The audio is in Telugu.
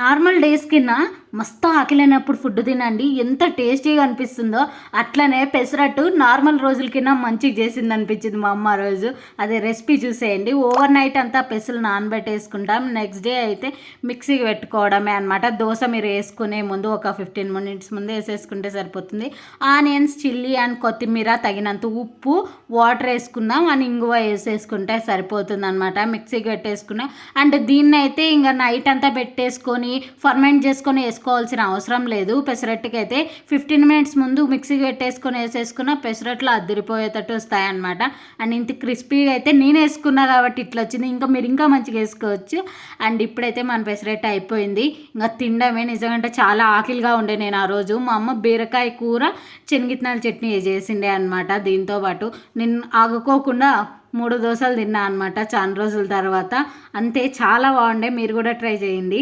నార్మల్ డేస్ కింద మస్తు ఆకలినప్పుడు ఫుడ్ తినండి, ఎంత టేస్టీగా అనిపిస్తుందో. అట్లనే పెసరట్టు నార్మల్ రోజుల కింద మంచిగా చేసింది అనిపించింది మా అమ్మ రోజు. అదే రెసిపీ చూసేయండి. ఓవర్ నైట్ అంతా పెసలు నానబెట్టేసుకుంటాం, నెక్స్ట్ డే అయితే మిక్సీకి పెట్టుకోవడమే అనమాట. దోశ మీరు వేసుకునే ముందు ఒక 15 మినిట్స్ ముందు వేసేసుకుంటే సరిపోతుంది. ఆనియన్స్, చిల్లీ అండ్ కొత్తిమీర, తగినంత ఉప్పు, వాటర్ వేసుకుందాం అని ఇంగువ వేసేసుకుంటే సరిపోతుంది అనమాట. మిక్సీకి పెట్టేసుకున్నాం. అండ్ దీన్ని అయితే ఇంకా నైట్ అంతా పెట్టేసుకొని ఫర్మెంట్ చేసుకొని వేసుకోవాల్సిన అవసరం లేదు. పెసరట్టుకి అయితే 15 మినిట్స్ ముందు మిక్సీకి పెట్టేసుకొని వేసేసుకున్న పెసరట్లు అదిరిపోయేటట్టు వస్తాయన్నమాట. అండ్ ఇంత క్రిస్పీగా అయితే నేను వేసుకున్నా కాబట్టి ఇట్లా వచ్చింది. ఇంకా మీరు ఇంకా మంచిగా వేసుకోవచ్చు. అండ్ ఇప్పుడైతే మన పెసరట్టు అయిపోయింది, ఇంకా తినడమే. నిజంగా చాలా ఆకలిగా ఉండే నేను ఆ రోజు. మా అమ్మ బీరకాయ కూర, శనగిత్తనాల చట్నీ చేసిండే అనమాట. దీంతోపాటు నేను ఆగుకోకుండా 3 దోశలు తిన్నా అనమాట చాలా రోజుల తర్వాత. అంతే, చాలా బాగుండే. మీరు కూడా ట్రై చేయండి.